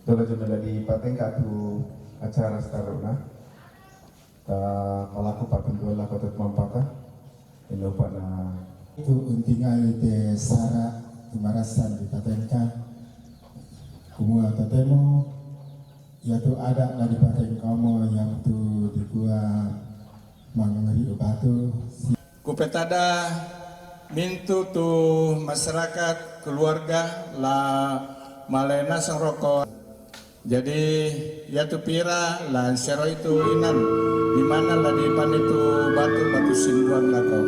Dolo jumela di patengka tu acara sekarang pelaku patun dua lah patut mampaka lupa na itu untingan ite sara kemarasan di patenka kumua tatemo yaitu ada lah di patenka mo yang tu di gua mangeri batu kupetada mintu tu masyarakat keluarga la malena sang rokok. Jadi ya tu pira lah sero itu inan di mana lah di pan itu batu simbuan lah kau.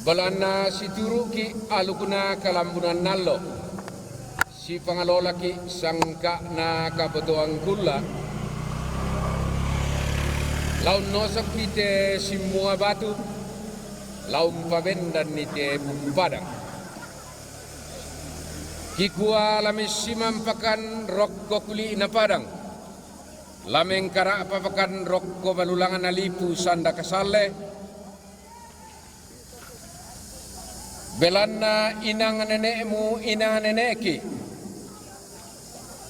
Balana si turu ki alukuna kalambunan nallo si pangalola ki sangka na kabotoang kula laun nosak kite simua batu laun pabendan nite padang kikua lame simampakan rokko kuli na padang lameng kara papakan rokko balulangan alipu sanda kasale Belanna inang nenekmu inang neneki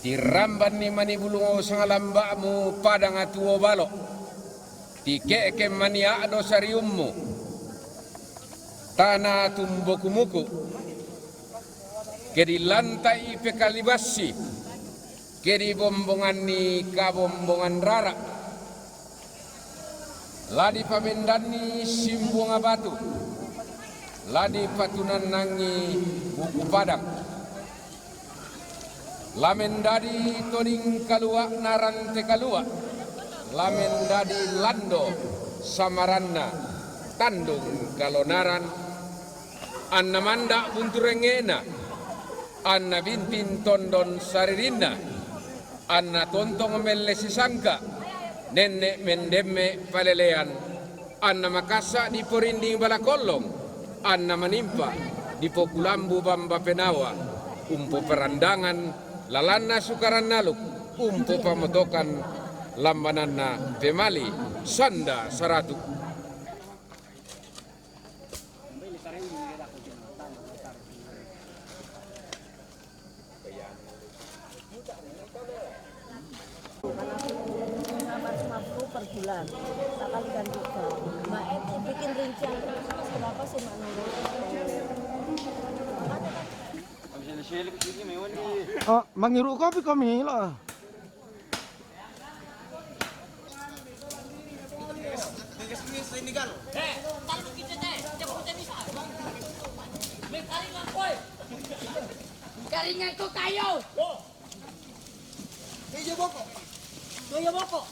tiramban ni mani bulungo sangalambakmu padang atuo balok tikeke mani ado sariummu tanah tumbokumuku kedi lantai pekalibasi kedi bombongan ni kabombongan rara ladi pamendani simbunga batu ladi patunan nangi buku padang lamen dadi toning kalua narante kalua lamen dadi lando samaranna tandung kalonaran anna manda bunturengena anna bintin tondon saririna anna tontong melle sisangka nenek mendemme palelean anna makasa di porinding balakolong anna manimpa di pokulambu bamba penawa umpo perandangan lalana sukaran naluk umpo pamotokan lambanana pemali sanda saratu per bulan tak kalikan 3. Mbak Eti bikin rincian berapa sih Mbak Nurul? Oh, mangiru kopi kami lah. Karingan ko kayo. Tuyo boko.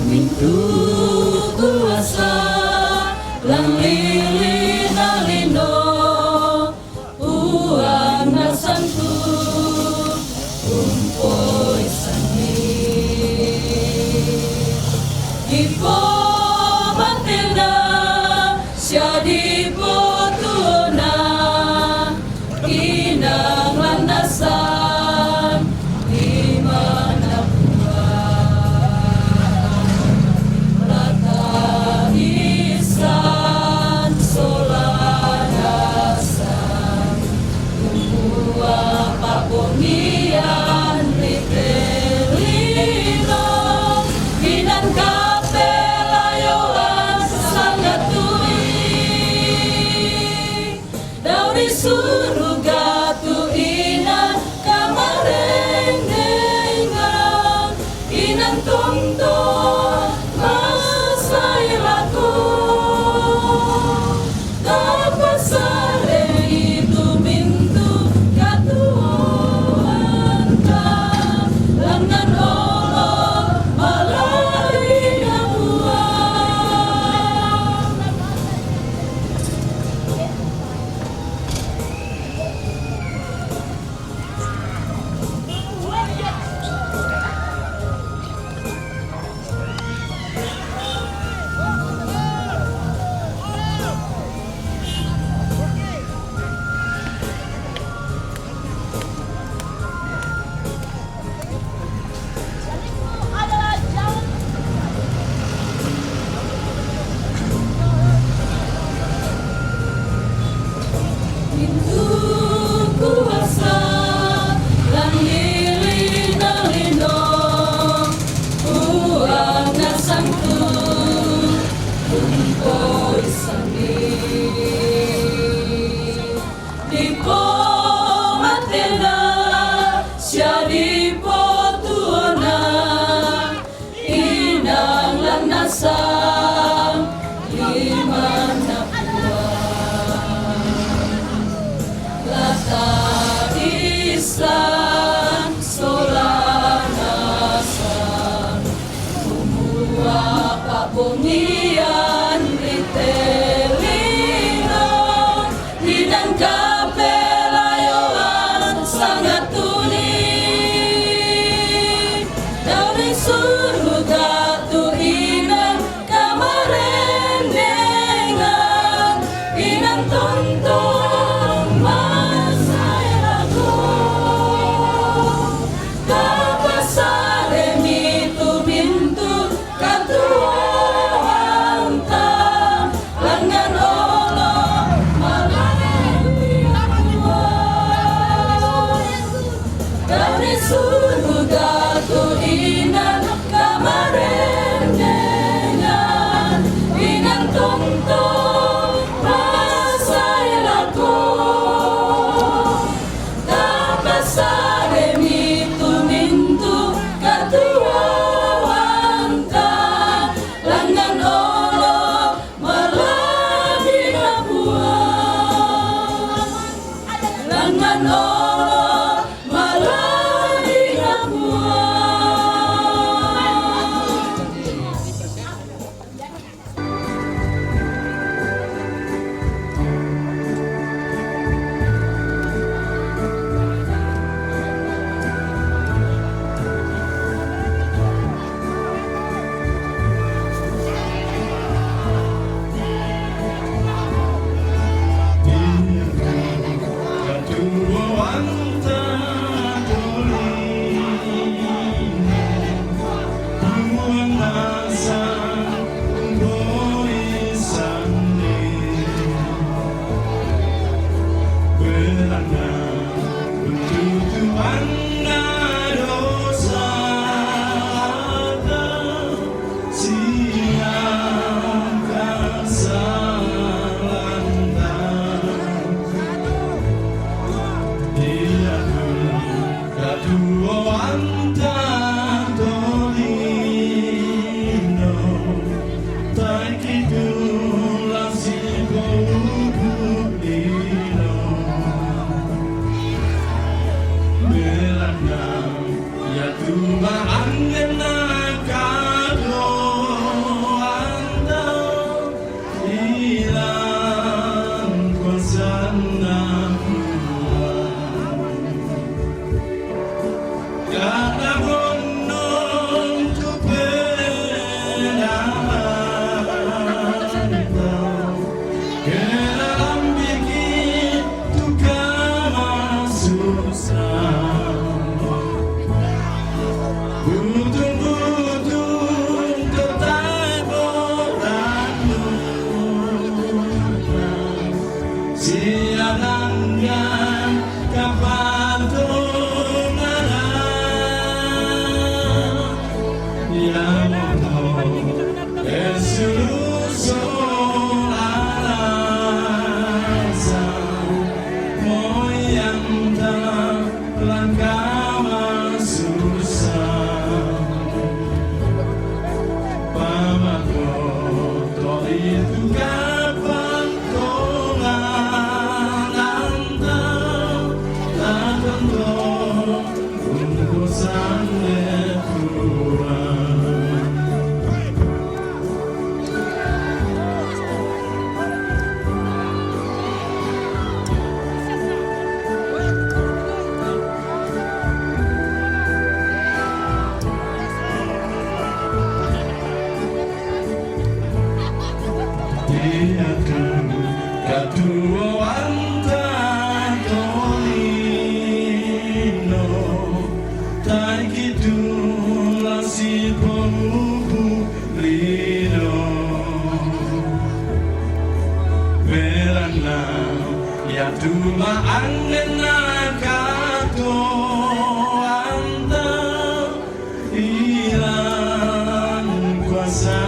Mintu kuasa lang lili nalino uang nasantu umpoy sani ipo matena siya di potuna inang landasan di mana buwan inan tonto masailako kapasare itu mintu katuan ka langan Allah malari nabuang adalah jalan Pintu kuasa lan lilino uang nasangku untuk isani di pomatena siadi potuana inang lan nasang limana Lata Islam Solanasan Semua Pak Bungian Ritelino Hidang Kapelayoan Sangat tuni Dari surga tu inang Kamarendengan Inang tonton masailako kapasare mitu bintu katuanta langan Allah malari nabuang dari surga tu inan iatu katuo anta tonino taikitu lasi pomupu lino verana iatu ma angena kato anta ilang kuasa